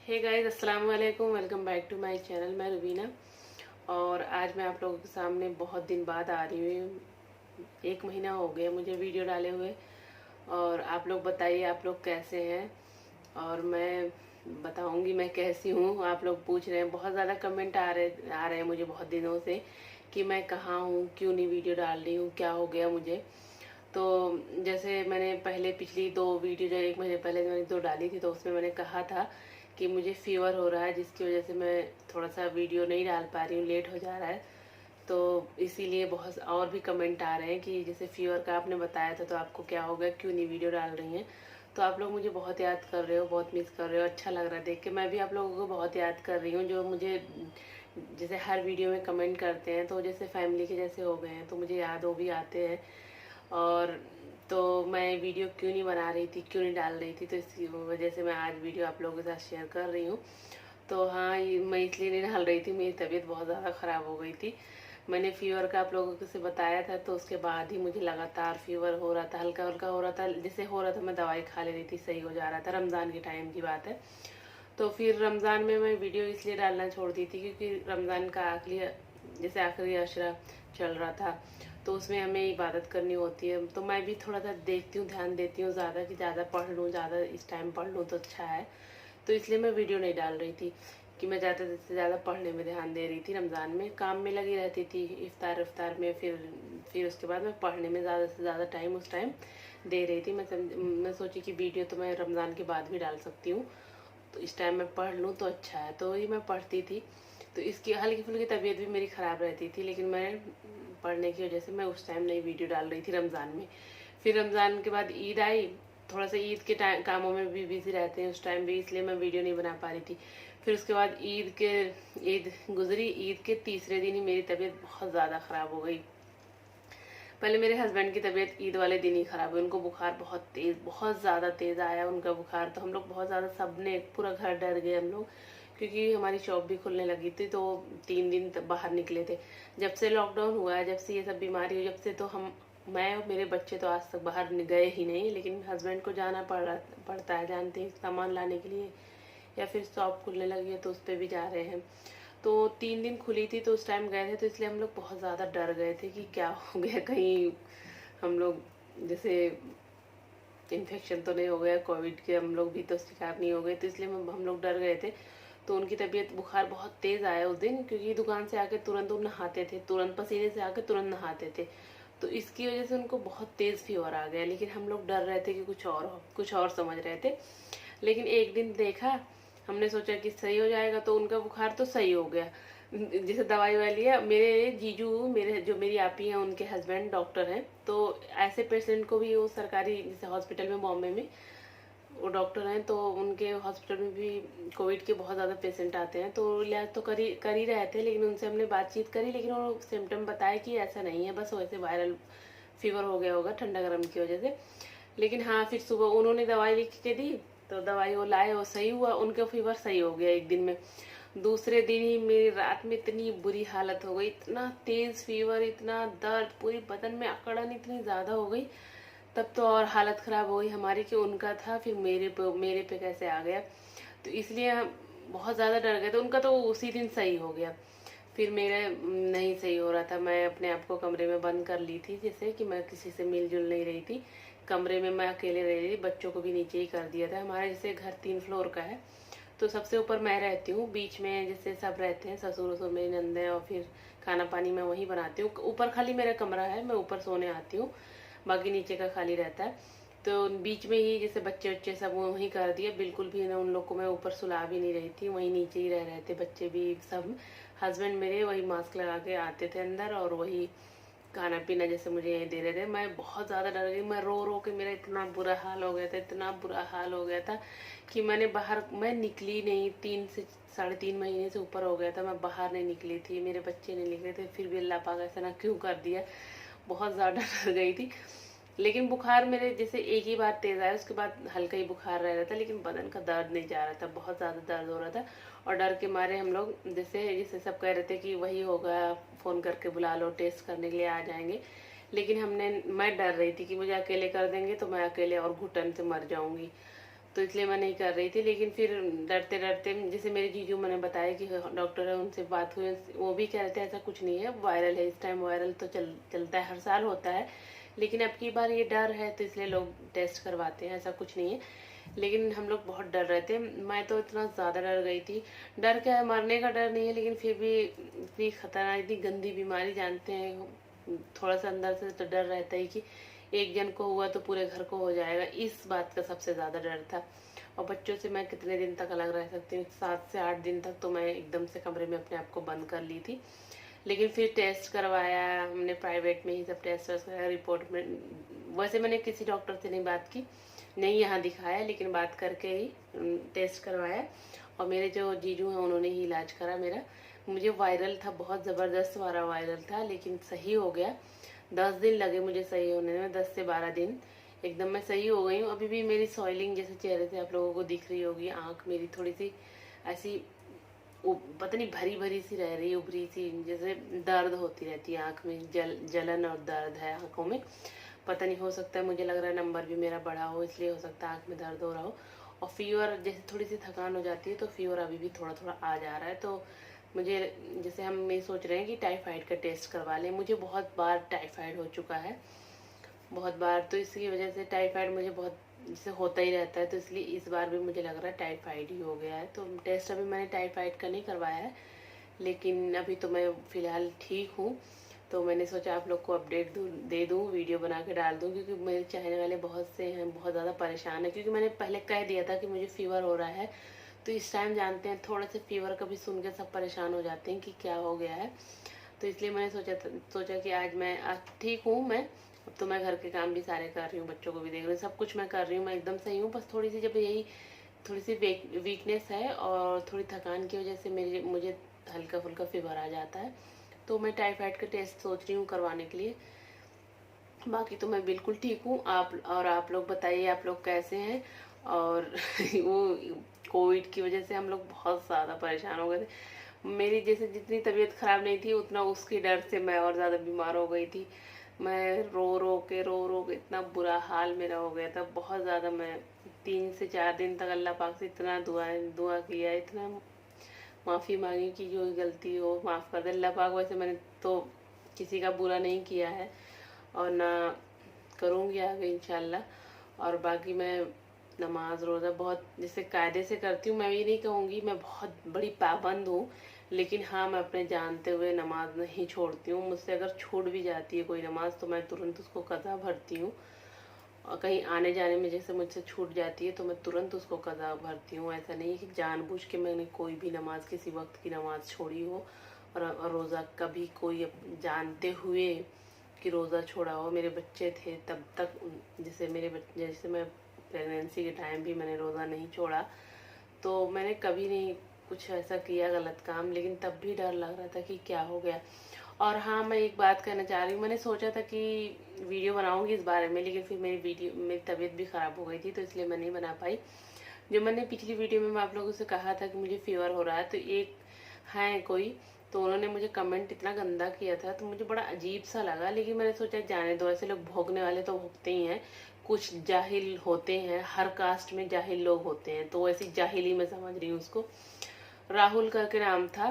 हे guys, अस्सलाम वालेकुम। Welcome back to my channel. मैं रुबीना और आज मैं आप लोगों के सामने बहुत दिन बाद आ रही हूँ। 1 महीना हो गया मुझे वीडियो डाले हुए। और आप लोग बताइए, आप लोग कैसे हैं और मैं बताऊंगी मैं कैसी हूँ। आप लोग पूछ रहे हैं, बहुत ज़्यादा कमेंट आ रहे हैं मुझे बहुत दिनों से कि मैं कहाँ हूँ, क्यों नहीं वीडियो डाल रही हूँ, क्या हो गया मुझे। तो जैसे मैंने पहले पिछली 2 वीडियो जो 1 महीने पहले मैंने 2 डाली थी, तो उसमें मैंने कहा था कि मुझे फीवर हो रहा है, जिसकी वजह से मैं थोड़ा सा वीडियो नहीं डाल पा रही हूँ, लेट हो जा रहा है। तो इसीलिए बहुत और भी कमेंट आ रहे हैं कि जैसे फीवर का आपने बताया था, तो आपको क्या हो गया, क्यों नहीं वीडियो डाल रही हैं। तो आप लोग मुझे बहुत याद कर रहे हो, बहुत मिस कर रहे हो। अच्छा लग रहा है देख के। मैं भी आप लोगों को बहुत याद कर रही हूँ, जो मुझे जैसे हर वीडियो में कमेंट करते हैं, तो जैसे फैमिली के जैसे हो गए हैं, तो मुझे याद वो भी आते हैं। और तो मैं वीडियो क्यों नहीं बना रही थी, क्यों नहीं डाल रही थी, तो इसी वजह से मैं आज वीडियो आप लोगों के साथ शेयर कर रही हूँ। तो हाँ, मैं इसलिए नहीं डाल रही थी, मेरी तबीयत बहुत ज़्यादा ख़राब हो गई थी। मैंने फीवर का आप लोगों को से बताया था, तो उसके बाद ही मुझे लगातार फीवर हो रहा था, हल्का हल्का हो रहा था। जैसे हो रहा था मैं दवाई खा ले रही थी, सही हो जा रहा था। रमज़ान के टाइम की बात है। तो फिर रमज़ान में मैं वीडियो इसलिए डालना छोड़ दी थी क्योंकि रमज़ान का आखिरी अशरा चल रहा था, तो उसमें हमें इबादत करनी होती है। तो मैं भी थोड़ा सा देखती हूँ, ध्यान देती हूँ ज़्यादा कि ज़्यादा पढ़ लूँ, ज़्यादा इस टाइम पढ़ लूँ तो अच्छा है। तो इसलिए मैं वीडियो नहीं डाल रही थी कि मैं ज़्यादा से ज़्यादा पढ़ने में ध्यान दे रही थी। रमज़ान में काम में लगी रहती थी, इफ्तार में, फिर उसके बाद मैं पढ़ने में ज़्यादा से ज़्यादा टाइम उस टाइम दे रही थी। मैं सोची कि वीडियो तो मैं रमज़ान के बाद भी डाल सकती हूँ, तो इस टाइम मैं पढ़ लूँ तो अच्छा है। तो ही मैं पढ़ती थी। तो इसकी हल्की फुल्की तबीयत भी मेरी ख़राब रहती थी, लेकिन मैं पढ़ने की वजह से मैं उस टाइम नहीं वीडियो डाल रही थी रमज़ान में। फिर रमज़ान के बाद ईद आई, थोड़ा सा ईद के टाइम कामों में भी बिजी रहते हैं उस टाइम भी, इसलिए मैं वीडियो नहीं बना पा रही थी। फिर उसके बाद ईद गुजरी। ईद के तीसरे दिन ही मेरी तबीयत बहुत ज़्यादा ख़राब हो गई। पहले मेरे हस्बैंड की तबीयत ईद वाले दिन ही ख़राब हुई। उनको बुखार बहुत ज़्यादा तेज़ आया उनका बुखार। तो हम लोग बहुत ज़्यादा, सबने, पूरा घर डर गए हम लोग, क्योंकि हमारी शॉप भी खुलने लगी थी। तो 3 दिन तक बाहर निकले थे। जब से लॉकडाउन हुआ है, जब से ये सब बीमारी हुई, जब से तो मैं और मेरे बच्चे तो आज तक बाहर गए ही नहीं। लेकिन हस्बैंड को जाना पड़ता है, जानते हैं, सामान लाने के लिए, या फिर शॉप खुलने लगी है तो उस पर भी जा रहे हैं। तो 3 दिन खुली थी, तो उस टाइम गए थे, तो इसलिए हम लोग बहुत ज़्यादा डर गए थे कि क्या हो गया, कहीं हम लोग जैसे इन्फेक्शन तो नहीं हो गया, कोविड के हम लोग भी तो शिकार नहीं हो गए। तो इसलिए हम लोग डर गए थे। तो उनकी तबीयत, बुखार बहुत तेज़ आया उस दिन, क्योंकि दुकान से आके तुरंत वो नहाते थे, तुरंत पसीने से आके तुरंत नहाते थे। तो इसकी वजह से उनको बहुत तेज़ फीवर आ गया। लेकिन हम लोग डर रहे थे कि कुछ और समझ रहे थे। लेकिन एक दिन देखा, हमने सोचा कि सही हो जाएगा, तो उनका बुखार तो सही हो गया। जैसे दवाई वाई लिया। मेरे जीजू, मेरे जो मेरी आपी हैं, उनके हस्बैंड डॉक्टर हैं। तो ऐसे पेशेंट को भी वो सरकारी जैसे हॉस्पिटल में, बॉम्बे में वो डॉक्टर हैं, तो उनके हॉस्पिटल में भी कोविड के बहुत ज़्यादा पेशेंट आते हैं। तो इलाज तो कर ही रहे थे, लेकिन उनसे हमने बातचीत करी, लेकिन वो सिम्टम बताए कि ऐसा नहीं है, बस वैसे वायरल फीवर हो गया होगा ठंडा गर्म की वजह से। लेकिन हाँ, फिर सुबह उन्होंने दवाई लिख के दी, तो दवाई वो लाए, वो सही हुआ, उनका फीवर सही हो गया एक दिन में। दूसरे दिन ही मेरी रात में इतनी बुरी हालत हो गई, इतना तेज फीवर, इतना दर्द, पूरी बदन में अकड़न इतनी ज़्यादा हो गई। तब तो और हालत ख़राब हो गई हमारी कि उनका था, फिर मेरे पे कैसे आ गया। तो इसलिए हम बहुत ज़्यादा डर गए थे। उनका तो उसी दिन सही हो गया, फिर मेरा नहीं सही हो रहा था। मैं अपने आप को कमरे में बंद कर ली थी, जैसे कि मैं किसी से मिलजुल नहीं रही थी। कमरे में मैं अकेले रह रही थी, बच्चों को भी नीचे ही कर दिया था। हमारा जैसे घर 3 फ्लोर का है, तो सबसे ऊपर मैं रहती हूँ, बीच में जैसे सब रहते हैं, ससुर वसुर, मेरी नंदें, और फिर खाना पानी मैं वहीं बनाती हूँ। ऊपर खाली मेरा कमरा है, मैं ऊपर सोने आती हूँ, बाकी नीचे का खाली रहता है। तो बीच में ही जैसे बच्चे बच्चे सब वहीं कर दिए, बिल्कुल भी ना उन लोग को मैं ऊपर सुला भी नहीं रही थी, वहीं नीचे ही रह रहे थे बच्चे भी सब। हस्बैंड मेरे वही मास्क लगा के आते थे अंदर, और वही खाना पीना जैसे मुझे यहीं दे रहे थे। मैं बहुत ज़्यादा डर गई, मैं रो रो के, मेरा इतना बुरा हाल हो गया था, इतना बुरा हाल हो गया था कि मैं निकली नहीं। 3 से 3.5 महीने से ऊपर हो गया था, मैं बाहर नहीं निकली थी, मेरे बच्चे नहीं निकले थे। फिर भी अल्लाह पाक ऐसा ना क्यों कर दिया, बहुत ज़्यादा डर गई थी। लेकिन बुखार मेरे जैसे एक ही बार तेज आया, उसके बाद हल्का ही बुखार रह रहा था, लेकिन बदन का दर्द नहीं जा रहा था, बहुत ज़्यादा दर्द हो रहा था। और डर के मारे हम लोग, जैसे जैसे सब कह रहे थे कि वही होगा, फ़ोन करके बुला लो, टेस्ट करने के लिए आ जाएंगे। लेकिन मैं डर रही थी कि मुझे अकेले कर देंगे तो मैं अकेले और घुटन से मर जाऊंगी। तो इसलिए मैं नहीं कर रही थी। लेकिन फिर डरते डरते, जैसे मेरे जीजू मैंने बताया कि डॉक्टर है, उनसे बात हुई, वो भी कह रहे थे ऐसा कुछ नहीं है, वायरल है इस टाइम, वायरल तो चलता है, हर साल होता है, लेकिन अब की बार ये डर है तो इसलिए लोग टेस्ट करवाते हैं, ऐसा कुछ नहीं है। लेकिन हम लोग बहुत डर रहे थे, मैं तो इतना ज़्यादा डर गई थी। डर क्या है, मरने का डर नहीं है, लेकिन फिर भी इतनी खतरनाक, इतनी गंदी बीमारी, जानते हैं, थोड़ा सा अंदर से तो डर रहता है कि एक जन को हुआ तो पूरे घर को हो जाएगा, इस बात का सबसे ज़्यादा डर था। और बच्चों से मैं कितने दिन तक अलग रह सकती हूँ, 7 से 8 दिन तक तो मैं एकदम से कमरे में अपने आप को बंद कर ली थी। लेकिन फिर टेस्ट करवाया हमने, प्राइवेट में ही सब टेस्ट कराया, रिपोर्ट में, वैसे मैंने किसी डॉक्टर से नहीं बात की, नहीं यहाँ दिखाया, लेकिन बात करके ही टेस्ट करवाया। और मेरे जो जीजू हैं उन्होंने ही इलाज करा मेरा। मुझे वायरल था, बहुत ज़बरदस्त वाला वायरल था, लेकिन सही हो गया। 10 दिन लगे मुझे सही होने में, 10 से 12 दिन, एकदम मैं सही हो गई हूँ। अभी भी मेरी सॉइलिंग जैसे चेहरे से आप लोगों को दिख रही होगी, आँख मेरी थोड़ी सी ऐसी पता नहीं भरी भरी सी रह रही है, उभरी सी, जैसे दर्द होती रहती है आँख में, जलन और दर्द है आँखों में। पता नहीं, हो सकता है, मुझे लग रहा है नंबर भी मेरा बढ़ा हो, इसलिए हो सकता है आँख में दर्द हो रहा हो। और फीवर, जैसे थोड़ी सी थकान हो जाती है तो फीवर अभी भी थोड़ा थोड़ा आ जा रहा है। तो मुझे, जैसे हम ये सोच रहे हैं कि टाइफाइड का टेस्ट करवा लें। मुझे बहुत बार टाइफाइड हो चुका है, बहुत बार, तो इसकी वजह से टाइफाइड मुझे बहुत जैसे होता ही रहता है, तो इसलिए इस बार भी मुझे लग रहा है टाइफाइड ही हो गया है। तो टेस्ट अभी मैंने टाइफाइड का नहीं करवाया है, लेकिन अभी तो मैं फ़िलहाल ठीक हूँ। तो मैंने सोचा आप लोग को अपडेट दे दूँ, वीडियो बना के डाल दूँ, क्योंकि मेरे चाहने वाले बहुत से हैं, बहुत ज़्यादा परेशान है, क्योंकि मैंने पहले कह दिया था कि मुझे फ़ीवर हो रहा है। तो इस टाइम जानते हैं, थोड़ा सा फीवर का भी सुन के सब परेशान हो जाते हैं कि क्या हो गया है। तो इसलिए मैंने सोचा कि आज ठीक हूँ मैं। अब तो मैं घर के काम भी सारे कर रही हूँ, बच्चों को भी देख रही हूँ, सब कुछ मैं कर रही हूँ, मैं एकदम सही हूँ। बस थोड़ी सी, जब यही थोड़ी सी वीकनेस है और थोड़ी थकान की वजह से मुझे हल्का फुल्का फीवर आ जाता है। तो मैं टाइफाइड का टेस्ट सोच रही हूँ करवाने के लिए। बाकी तो मैं बिल्कुल ठीक हूँ। आप लोग बताइए, आप लोग कैसे हैं? और वो कोविड की वजह से हम लोग बहुत ज़्यादा परेशान हो गए थे। मेरी जैसे जितनी तबीयत ख़राब नहीं थी, उतना उसके डर से मैं और ज़्यादा बीमार हो गई थी। मैं रो रो के इतना बुरा हाल मेरा हो गया था, बहुत ज़्यादा। मैं 3 से 4 दिन तक अल्लाह पाक से इतना दुआ किया, इतना माफ़ी मांगी कि जो गलती हो माफ़ कर दे अल्लाह पाक। वैसे मैंने तो किसी का बुरा नहीं किया है और ना करूँगी आगे इंशाल्लाह। और बाकी मैं नमाज रोज़ा बहुत जैसे कायदे से करती हूँ। मैं ये नहीं कहूँगी मैं बहुत बड़ी पाबंद हूँ, लेकिन हाँ, मैं अपने जानते हुए नमाज नहीं छोड़ती हूँ। मुझसे अगर छूट भी जाती है कोई नमाज तो मैं तुरंत उसको कज़ा भरती हूँ। और कहीं आने जाने में जैसे मुझसे छूट जाती है तो मैं तुरंत उसको कज़ा भरती हूँ। ऐसा नहीं है कि जानबूझ के मैंने कोई भी नमाज, किसी वक्त की नमाज छोड़ी हो। और रोज़ा कभी कोई जानते हुए कि रोज़ा छोड़ा हो। मेरे बच्चे थे तब तक, जैसे मैं प्रेगनेंसी के टाइम भी मैंने रोज़ा नहीं छोड़ा, तो मैंने कभी नहीं कुछ ऐसा किया गलत काम, लेकिन तब भी डर लग रहा था कि क्या हो गया। और हाँ, मैं एक बात कहना चाह रही हूँ, मैंने सोचा था कि वीडियो बनाऊंगी इस बारे में, लेकिन फिर मेरी तबीयत भी ख़राब हो गई थी, तो इसलिए मैं नहीं बना पाई। जो मैंने पिछली वीडियो में मैं आप लोगों से कहा था कि मुझे फीवर हो रहा है, तो एक है कोई, तो उन्होंने मुझे कमेंट इतना गंदा किया था, तो मुझे बड़ा अजीब सा लगा। लेकिन मैंने सोचा जाने दो, ऐसे लोग भोगने वाले तो भोगते ही हैं, कुछ जाहिल होते हैं, हर कास्ट में जाहिल लोग होते हैं, तो ऐसी जाहिली मैं समझ रही हूँ उसको। राहुल करके नाम था,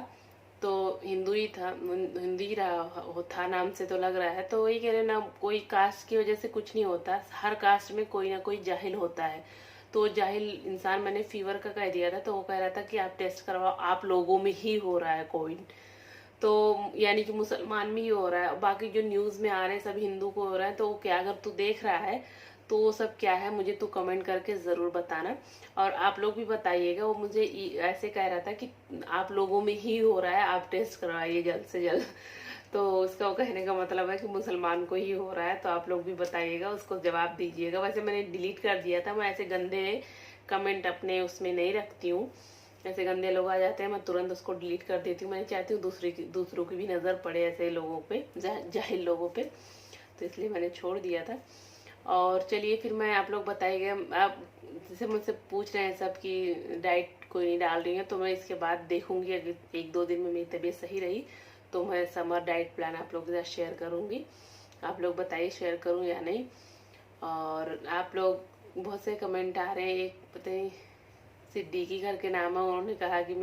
तो हिंदू ही था, हिंदू ही रहा था, नाम से तो लग रहा है। तो वही कह रहे ना, कोई कास्ट की वजह से कुछ नहीं होता, हर कास्ट में कोई ना कोई जाहिल होता है। तो जाहिल इंसान, मैंने फीवर का कह दिया था, तो वो कह रहा था कि आप टेस्ट करवाओ, आप लोगों में ही हो रहा है कोविड, तो यानी कि मुसलमान में ही हो रहा है, बाकी जो न्यूज़ में आ रहे हैं सब हिंदू को हो रहा है। तो क्या, अगर तू देख रहा है तो वो सब क्या है, मुझे तो कमेंट करके ज़रूर बताना। और आप लोग भी बताइएगा। वो मुझे ऐसे कह रहा था कि आप लोगों में ही हो रहा है, आप टेस्ट करवाइए जल्द से जल्द। तो उसका वो कहने का मतलब है कि मुसलमान को ही हो रहा है, तो आप लोग भी बताइएगा, उसको जवाब दीजिएगा। वैसे मैंने डिलीट कर दिया था, मैं ऐसे गंदे कमेंट अपने उसमें नहीं रखती हूँ। ऐसे गंदे लोग आ जाते हैं, मैं तुरंत उसको डिलीट कर देती हूँ। मैं चाहती हूँ दूसरों की भी नज़र पड़े ऐसे लोगों पे, जाहिल लोगों पे, तो इसलिए मैंने छोड़ दिया था। और चलिए फिर मैं, आप लोग बताइएगा, आप जैसे मुझसे पूछ रहे हैं सब कि डाइट कोई नहीं डाल रही है, तो मैं इसके बाद देखूंगी, अगर 1-2 दिन में मेरी तबीयत सही रही तो मैं समर डाइट प्लान आप लोगों के साथ शेयर करूंगी। आप लोग बताइए शेयर करूं या नहीं। और आप लोग बहुत से कमेंट आ रहे हैं। एक पता नहीं सिद्दीकी करके नाम है, उन्होंने कहा कि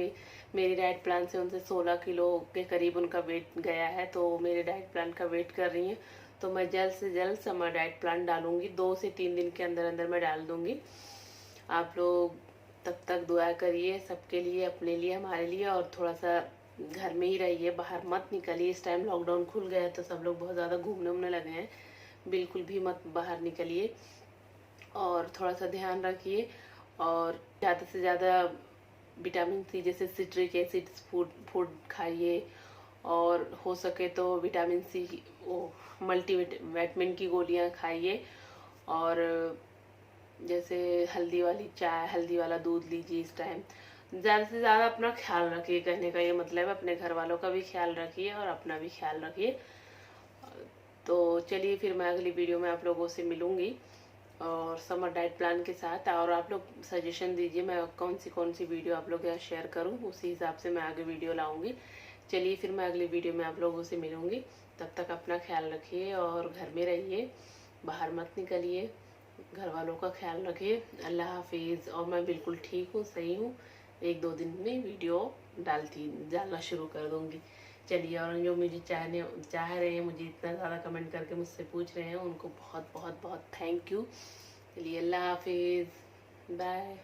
मेरी डाइट प्लान से उनसे 16 किलो के करीब उनका वेट गया है, तो मेरे डाइट प्लान का वेट कर रही हैं। तो मैं जल्द से जल्द समर डाइट प्लान डालूंगी, 2 से 3 दिन के अंदर अंदर मैं डाल दूंगी। आप लोग तब तक दुआ करिए सबके लिए, अपने लिए, हमारे लिए, और थोड़ा सा घर में ही रहिए, बाहर मत निकलिए। इस टाइम लॉकडाउन खुल गया है तो सब लोग बहुत ज़्यादा घूमने उमने लगे हैं, बिल्कुल भी मत बाहर निकलिए और थोड़ा सा ध्यान रखिए। और ज़्यादा से ज़्यादा विटामिन सी जैसे सिट्रिक एसिड फूड खाइए, और हो सके तो विटामिन सी वो मल्टीविटामिन की गोलियां खाइए। और जैसे हल्दी वाली चाय, हल्दी वाला दूध लीजिए इस टाइम। ज़्यादा से ज़्यादा अपना ख्याल रखिए, कहने का ये मतलब है अपने घर वालों का भी ख्याल रखिए और अपना भी ख्याल रखिए। तो चलिए फिर मैं अगली वीडियो में आप लोगों से मिलूंगी और समर डाइट प्लान के साथ। और आप लोग सजेशन दीजिए मैं कौन सी वीडियो आप लोग के साथ शेयर करूं, उसी हिसाब से मैं आगे वीडियो लाऊंगी। चलिए फिर मैं अगली वीडियो में आप लोगों से मिलूंगी। तब तक अपना ख्याल रखिए और घर में रहिए, बाहर मत निकलिए, घर वालों का ख्याल रखिए। अल्लाह हाफिज़। और मैं बिल्कुल ठीक हूँ, सही हूँ, 1-2 दिन में वीडियो डालना शुरू कर दूँगी। चलिए, और जो मुझे चाह रहे हैं, मुझे इतना ज़्यादा कमेंट करके मुझसे पूछ रहे हैं, उनको बहुत बहुत बहुत थैंक यू। चलिए, अल्लाह हाफिज़, बाय।